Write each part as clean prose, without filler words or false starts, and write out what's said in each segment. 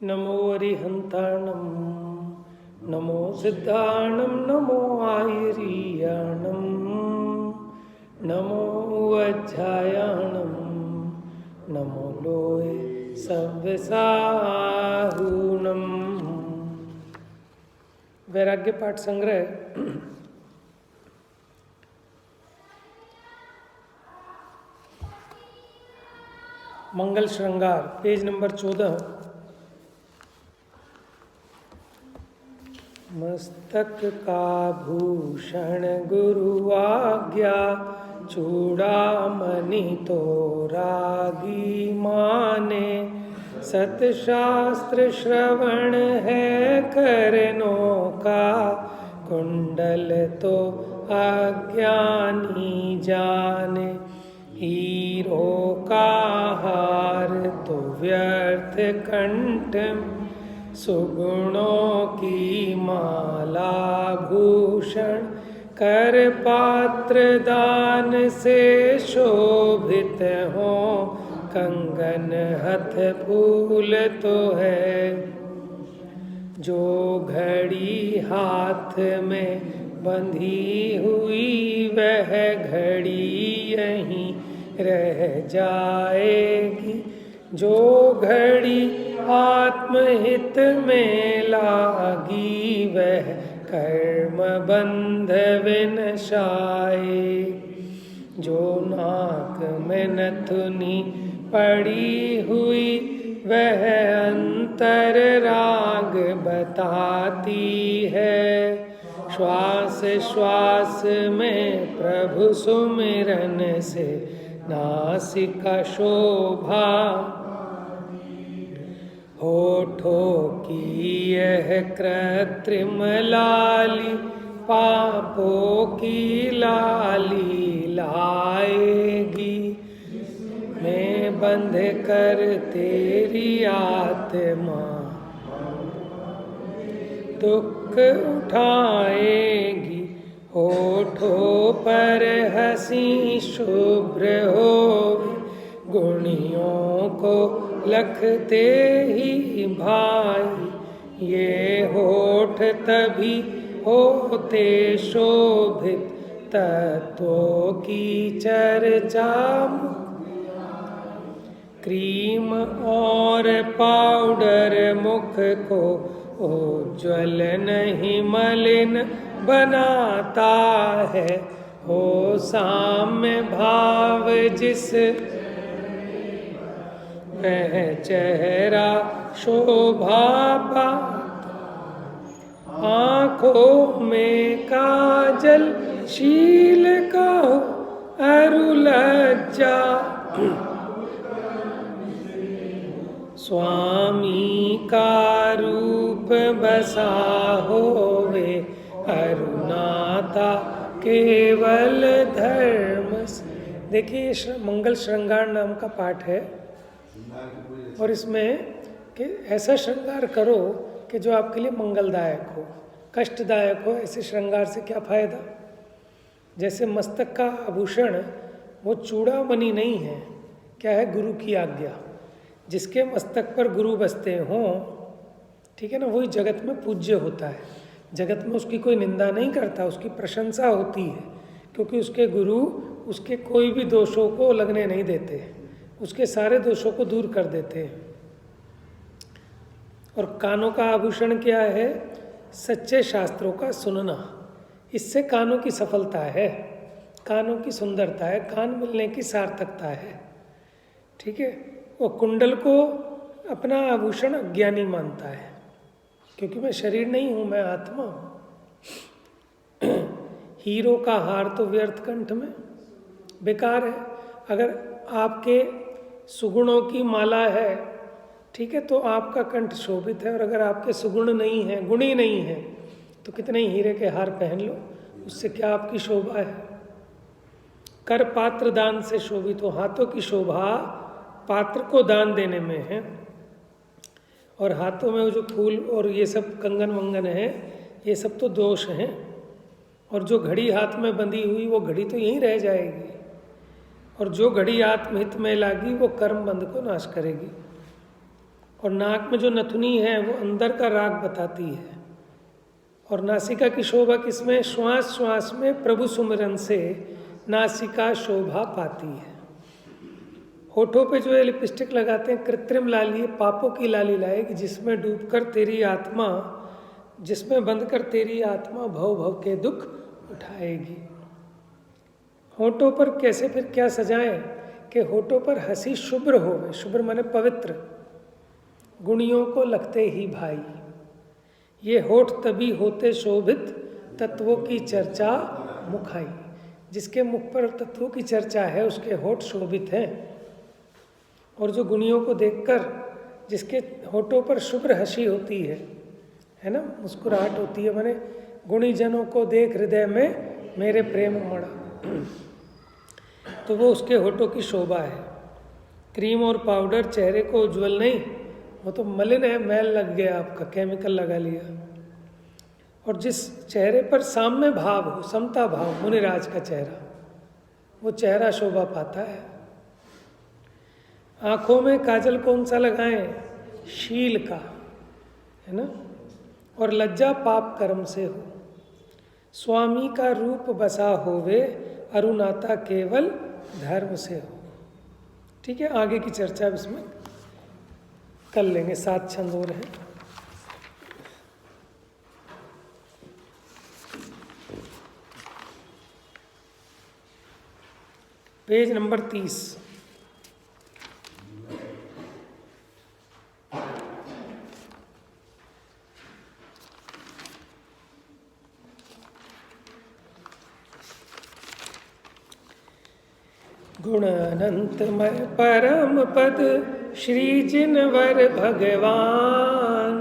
नमो अरिहंताणं नमो सिद्धाणं नमो आयरीयाणं नमो वज्रायाणं नमो लोय सव्यसाहूणम्। वैराग्य पाठ संग्रह मंगल श्रृंगार, पेज नंबर 14। मस्तक का भूषण गुरु आज्ञा, चूड़ामणि तो रागी माने। सतशास्त्र श्रवण है करनों का, कुंडल तो अज्ञानी जाने। हीरो का हार तो व्यर्थ कंठ, सुगुणों की माला भूषण। कर पात्र दान से शोभित हो, कंगन हथ फूल तो है। जो घड़ी हाथ में बंधी हुई, वह घड़ी यहीं रह जाएगी। जो घड़ी आत्महित में लागी, वह कर्म बंध विनशाए। जो नाक में नथुनी पड़ी हुई, वह अंतर राग बताती है। श्वास श्वास में प्रभु सुमिरन से, नासिका शोभा। होठों की यह कृत्रिम लाली, पापों की लाली लाएगी। मैं बंध कर तेरी आत्मा दुख उठाएगी। होठों पर हंसी शुभ्र हो, गुणियों को लखते ही भाई। ये होठ तभी होते शोभित, तत्वों की चर्चा। क्रीम और पाउडर मुख को उज्ज्वल नहीं मलिन बनाता है। हो साम्य भाव जिस, वह चेहरा शोभा पाता। आँखों में काजल शील का हो अरु लज्जा। स्वामी का रूप बसा होवे, अरुनाता केवल धर्म। देखिए, मंगल श्रृंगार नाम का पाठ है, और इसमें कि ऐसा श्रृंगार करो कि जो आपके लिए मंगलदायक हो, कष्टदायक हो। ऐसे श्रृंगार से क्या फायदा? जैसे मस्तक का आभूषण वो चूड़ामणि नहीं है, क्या है? गुरु की आज्ञा। जिसके मस्तक पर गुरु बसते हों, ठीक है ना, वही जगत में पूज्य होता है। जगत में उसकी कोई निंदा नहीं करता, उसकी प्रशंसा होती है, क्योंकि उसके गुरु उसके कोई भी दोषों को लगने नहीं देते, उसके सारे दोषों को दूर कर देते हैं। और कानों का आभूषण क्या है? सच्चे शास्त्रों का सुनना। इससे कानों की सफलता है, कानों की सुंदरता है, कान मिलने की सार्थकता है, ठीक है। वो कुंडल को अपना आभूषण अज्ञानी मानता है, क्योंकि मैं शरीर नहीं हूँ, मैं आत्मा हूँ। हीरो का हार तो व्यर्थ कंठ में, बेकार है। अगर आपके सुगुणों की माला है, ठीक है, तो आपका कंठ शोभित है। और अगर आपके सुगुण नहीं है, गुणी नहीं है, तो कितने ही हीरे के हार पहन लो, उससे क्या आपकी शोभा है? कर पात्र दान से शोभित हो। हाथों की शोभा पात्र को दान देने में है। और हाथों में वो जो फूल और ये सब कंगन वंगन है, ये सब तो दोष हैं। और जो घड़ी हाथ में बंधी हुई, वो घड़ी तो यहीं रह जाएगी। और जो घड़ी आत्महित में लागी, वो कर्म बंध को नाश करेगी। और नाक में जो नथुनी है वो अंदर का राग बताती है। और नासिका की शोभा किसमें? श्वास श्वास में प्रभु सुमिरन से नासिका शोभा पाती है। होठों पे जो ये लिपस्टिक लगाते हैं कृत्रिम लाली, पापों की लाली लाएगी, जिसमें डूबकर तेरी आत्मा, जिसमें बंधकर तेरी आत्मा भव भव के दुख उठाएगी। होठों पर कैसे फिर क्या सजाएं कि होठों पर हंसी शुभ्र हो, शुभ्र माने पवित्र, गुणियों को लगते ही भाई। ये होठ तभी होते शोभित, तत्वों की चर्चा मुखाई। जिसके मुख पर तत्वों की चर्चा है उसके होठ शोभित हैं। और जो गुणियों को देखकर, जिसके होठों पर शुभ्र हंसी होती है ना, मुस्कुराहट होती है, माने गुणी जनों को देख हृदय में मेरे प्रेम मड़ा, तो वो उसके होठों की शोभा है। क्रीम और पाउडर चेहरे को उज्जवल नहीं, वो तो मलिन है, मैल लग गया आपका, केमिकल लगा लिया। और जिस चेहरे पर साम्य भाव हो, समता भाव, मुनिराज का चेहरा, वो चेहरा शोभा पाता है। आंखों में काजल कौन सा लगाएं? शील का, है ना। और लज्जा पाप कर्म से हो। स्वामी का रूप बसा होवे, अरुणाता केवल धर्म से हो। ठीक है, आगे की चर्चा अब इसमें कर लेंगे। 7 छंद और हैं। Page number 30। गुण अनंतमय परम पद श्री जिनवर भगवान,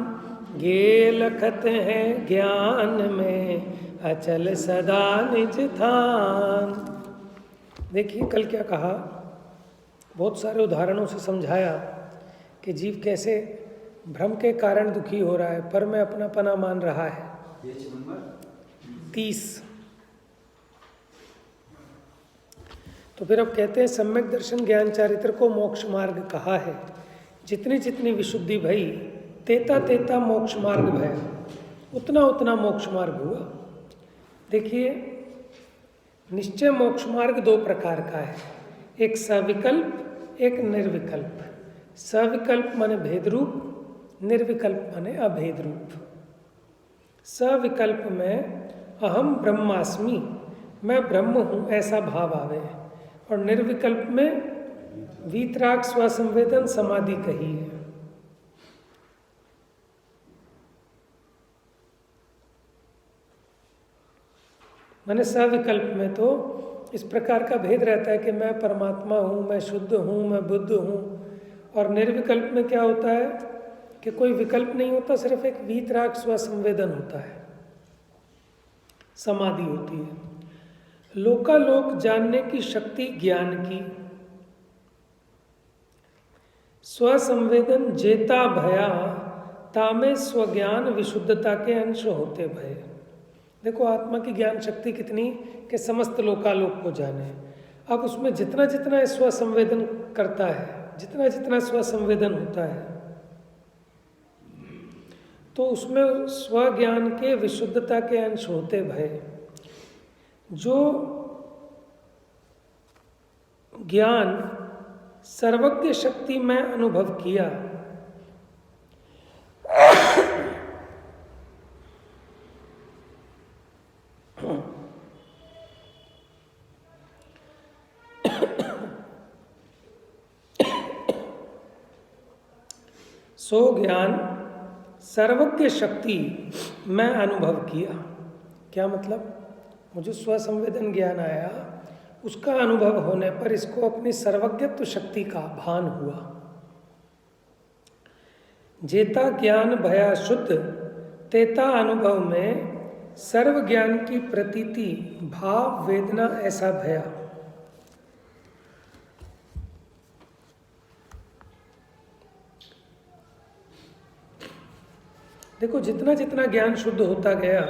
गे लखत हैं ज्ञान में अचल सदा निज थान। देखिए कल क्या कहा, बहुत सारे उदाहरणों से समझाया कि जीव कैसे भ्रम के कारण दुखी हो रहा है, पर मैं अपना पना मान रहा है। 30। तो फिर अब कहते हैं सम्यक दर्शन ज्ञान चारित्र को मोक्ष मार्ग कहा है। जितनी जितनी विशुद्धि भई, तेता तेता मोक्ष मार्ग भया, उतना उतना मोक्ष मार्ग हुआ। देखिए निश्चय मोक्ष मार्ग 2 प्रकार का है, एक सविकल्प, एक निर्विकल्प। सविकल्प माने भेद रूप, निर्विकल्प माने अभेद रूप। सविकल्प में अहम ब्रह्मास्मि, मैं ब्रह्म हूँ ऐसा भाव आवे। और निर्विकल्प में वीतराग स्वसंवेदन समाधि कही है। माने सविकल्प में तो इस प्रकार का भेद रहता है कि मैं परमात्मा हूँ, मैं शुद्ध हूँ, मैं बुद्ध हूँ। और निर्विकल्प में क्या होता है कि कोई विकल्प नहीं होता, सिर्फ एक वीतराग स्वसंवेदन होता है, समाधि होती है। लोकालोक जानने की शक्ति ज्ञान की, स्वसंवेदन जेता भया, तामे स्वज्ञान विशुद्धता के अंश होते भय। देखो आत्मा की ज्ञान शक्ति कितनी कि समस्त लोकालोक को जाने। अब उसमें जितना जितना स्वसंवेदन करता है, जितना जितना स्वसंवेदन होता है, तो उसमें स्वज्ञान के विशुद्धता के अंश होते भय। जो ज्ञान सर्वज्ञ शक्ति में अनुभव किया, सो ज्ञान सर्वज्ञ शक्ति में अनुभव किया। क्या मतलब? मुझे स्वसंवेदन ज्ञान आया, उसका अनुभव होने पर इसको अपनी सर्वज्ञत्व शक्ति का भान हुआ। जेता ज्ञान भया शुद्ध, तेता अनुभव में सर्व ज्ञान की प्रतीति, भाव वेदना ऐसा भया। देखो जितना जितना ज्ञान शुद्ध होता गया,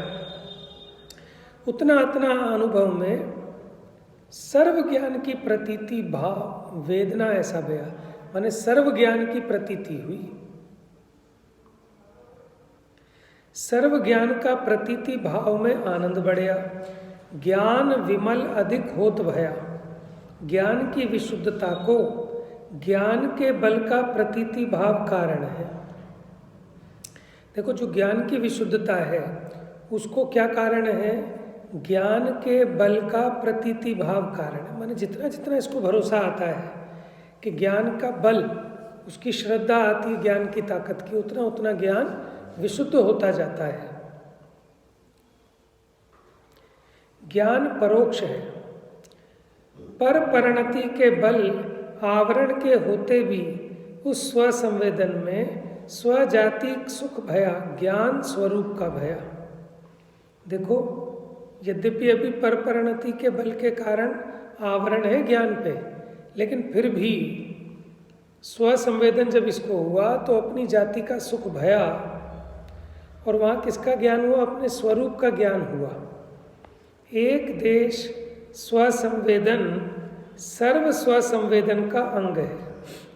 उतना उतना अनुभव में सर्व ज्ञान की प्रतीति, भाव वेदना ऐसा भया। माने सर्व ज्ञान की प्रतीति हुई। सर्व ज्ञान का प्रतीति भाव में आनंद बढ़या, ज्ञान विमल अधिक होत भया। ज्ञान की विशुद्धता को ज्ञान के बल का प्रतीति भाव कारण है। देखो, जो ज्ञान की विशुद्धता है उसको क्या कारण है? ज्ञान के बल का प्रतीति भाव कारण है। माने जितना जितना इसको भरोसा आता है कि ज्ञान का बल, उसकी श्रद्धा आती है ज्ञान की ताकत की, उतना उतना ज्ञान विशुद्ध होता जाता है। ज्ञान परोक्ष है, पर परिणति के बल आवरण के होते भी उस स्वसंवेदन में स्वजातिक सुख भया, ज्ञान स्वरूप का भया। देखो, यद्यपि अभी पर परिणति के बल के कारण आवरण है ज्ञान पे, लेकिन फिर भी स्वसंवेदन जब इसको हुआ तो अपनी जाति का सुख भया, और वहाँ किसका ज्ञान हुआ? अपने स्वरूप का ज्ञान हुआ। एक देश स्वसंवेदन सर्व स्वसंवेदन का अंग है।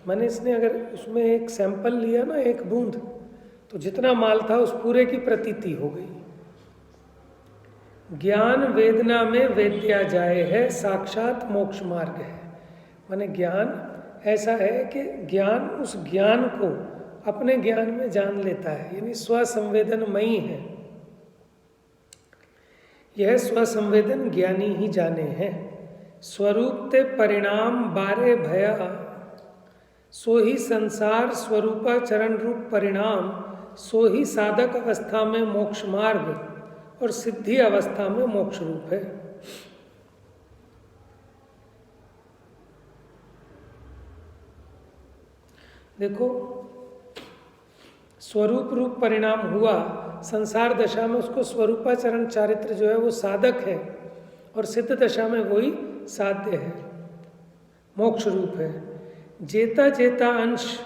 मैंने इसने अगर उसमें एक सैंपल लिया ना, एक बूंद, तो जितना माल था उस पूरे की प्रतीति हो गई। ज्ञान वेदना में वेद्या जाए है, साक्षात मोक्ष मार्ग है। माने ज्ञान ऐसा है कि ज्ञान उस ज्ञान को अपने ज्ञान में जान लेता है, यानी स्वसंवेदनमयी है। यह स्वसंवेदन ज्ञानी ही जाने हैं। स्वरूप ते परिणाम बारे भया, सो ही संसार स्वरूपा चरण रूप परिणाम, सो ही साधक अवस्था में मोक्ष मार्ग और सिद्धि अवस्था में मोक्ष रूप है। देखो, स्वरूप रूप परिणाम हुआ, संसार दशा में उसको स्वरूपाचरण चारित्र जो है वो साधक है, और सिद्ध दशा में वही साध्य है, मोक्ष रूप है। जेता जेता अंश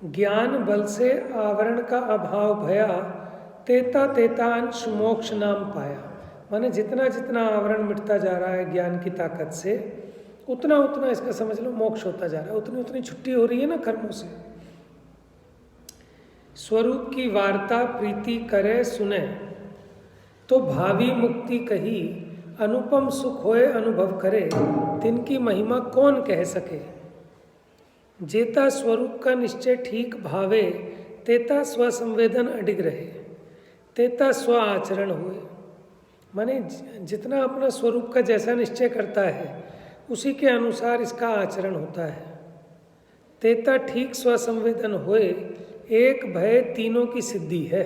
ज्ञान बल से आवरण का अभाव भया, तेता तेता अंश मोक्ष नाम पाया। माने जितना जितना आवरण मिटता जा रहा है ज्ञान की ताकत से, उतना उतना इसका समझ लो मोक्ष होता जा रहा है, उतनी उतनी छुट्टी हो रही है ना कर्मों से। स्वरूप की वार्ता प्रीति करे सुने, तो भावी मुक्ति कही, अनुपम सुख होए अनुभव करे, तिनकी महिमा कौन कह सके। जेता स्वरूप का निश्चय ठीक भावे, तेता स्वसंवेदन अडिग रहे, तेता स्व आचरण हुए। माने जितना अपना स्वरूप का जैसा निश्चय करता है उसी के अनुसार इसका आचरण होता है। तेता ठीक स्वसंवेदन होए, एक भय तीनों की सिद्धि है।